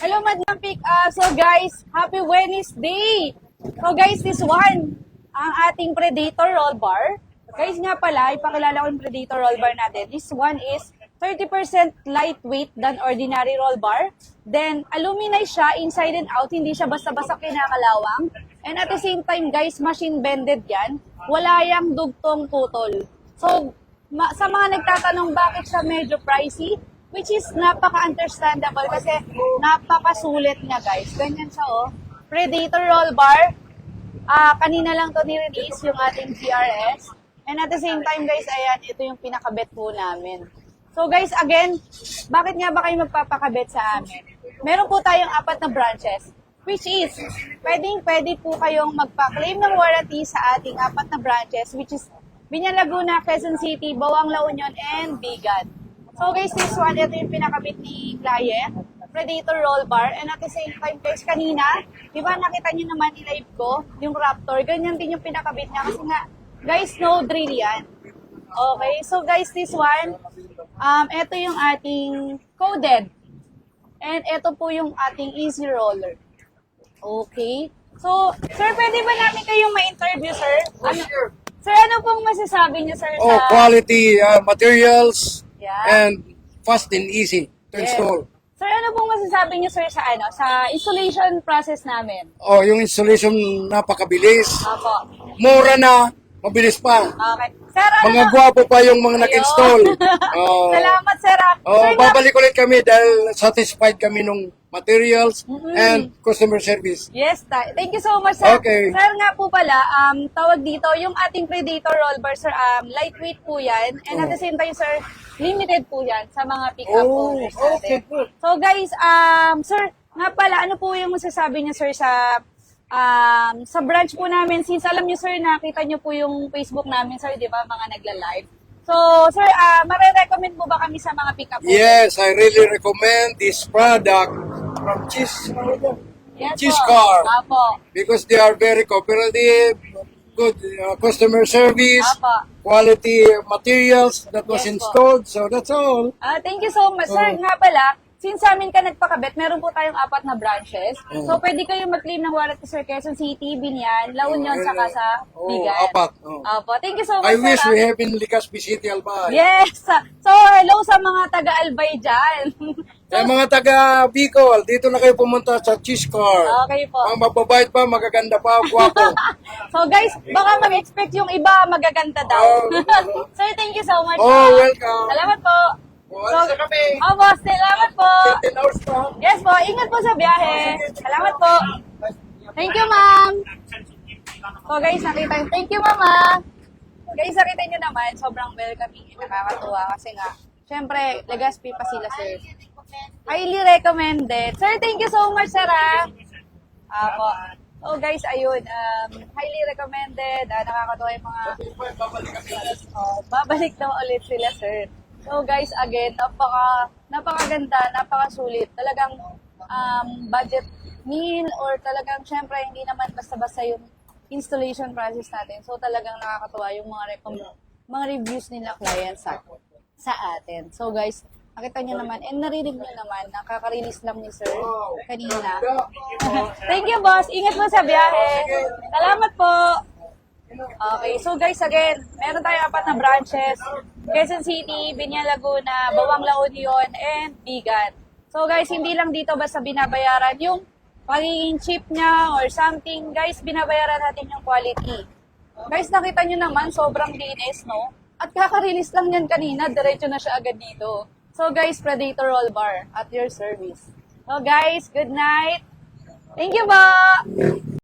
Hello, Madam Pick Up. So guys, happy Wednesday! So guys, this one, ang ating Predator roll bar. Guys nga pala, ipakilala ko yung Predator roll bar natin. This one is 30% lightweight than ordinary roll bar. Then, aluminized siya inside and out. Hindi siya basta-basta kinakalawang. And at the same time, guys, machine bended yan. Wala yang dugtong putol. So, sa mga nagtatanong bakit siya medyo pricey, which is napaka-understandable kasi napakasulit niya, guys. Ganyan siya, oh. Predator roll bar. Kanina lang to ni-release yung ating GRS. And at the same time, guys, ayan, ito yung pinakabit po namin. So guys, again, bakit nga ba kayo magpapakabit sa amin? Meron po tayong 4 na branches, which is, pwede po kayong magpa-claim ng warranty sa ating 4 na branches, which is Binyan Laguna, Quezon City, Bawang La Union, and Bigan. So guys, this one, ito yung pinakabit ni client, Predator roll bar. And at the same time, guys, kanina, di ba nakita nyo naman i-live ko, yung Raptor, ganyan din yung pinakabit niya. Kasi nga, guys, no drill yan. Okay, so guys, this one, ito yung ating coded. And ito po yung ating easy roller. Okay. So, sir, pwede ba namin kayong ma-interview, sir? Sir, ano pong masasabi niyo, sir, sa... quality materials Yeah. and fast and easy to install. Sir, ano pong masasabi niyo, sir, sa installation process namin? Yung installation napakabilis. Opo. Mura na, mabilis pa. Okay. Sir, ano Mga po- gwapo pa yung mga nag-install. Salamat, sir. Sir, Babalik ulit kami dahil satisfied kami nung materials and customer service. Yes, thank you so much, sir. Okay. Sir, nga po pala, tawag dito, yung ating Predator roll bar, sir, lightweight po yan. And at the same time, sir, limited po yan sa mga pick-up owners natin. okay, good. So guys, sir, nga pala, ano po yung masasabi niyo, sir, sa branch po namin? Since alam niyo, sir, nakita niyo po yung Facebook namin, sir, di ba, mga nagla-live. So, sir, mare-recommend mo ba kami sa mga pick-up owners? Yes, I really recommend this product from Yes Cheese po. Car. Apo. because they are very cooperative, good customer service, Apo. quality materials that was Yes po. installed. So that's all. Thank you so much, sir. Nga pala, since sa amin ka nagpakabit, meron po tayong 4 na branches. So, pwede kayong mag-claim ng warranty, sir, Quezon City, Binyan, La Union, saka sa Bigan. 4. Opo. Thank you so much, I wish sir. we have in Legazpi City, Albay. Yes. So, hello sa mga taga-Albay dyan. Eh, mga taga Bicol, dito na kayo pumunta sa Cheese Car. Okay po. Ang mababait pa, magaganda pa, gwapo. So, guys, baka mag-expect yung iba magaganda daw. Sir, thank you so much. Oh, welcome. Salamat po. Alis na kami. Boss, salamat po. 10 hours pa. Yes po, ingat po sa biyahe. Salamat po. Thank you, ma'am. So guys, thank you, mama. Guys, nakita nyo naman, sobrang welcoming. Nakakatuwa kasi nga, syempre, Legazpi pa sila, sir. Highly recommended. Sir, thank you so much, sir, Apo. So guys, ayun, highly recommended. Nakakatuwa yung mga... babalik na ulit sila, sir. So guys, again, napakaganda, napakasulit. Talagang budget meal or talagang syempre hindi naman basta-basta yung installation process natin. So talagang nakakatuwa yung mga reviews nila clients sa atin. So guys, nakita nyo naman and narinig nyo naman, nakaka-release lang ni sir kanina. Thank you, boss. Ingat mo sa biyahe. Salamat po. Okay, so guys, again, meron tayong 4 na branches. Quezon City, Binyan Laguna, Bawang La Union, and Bigan. So guys, hindi lang dito basta binabayaran yung pagiging cheap niya or something. Guys, binabayaran natin yung quality. Guys, nakita nyo naman, sobrang linis, no? At kaka-release lang yan kanina, diretso na siya agad dito. So guys, Predator roll bar at your service. So guys, good night. Thank you ba?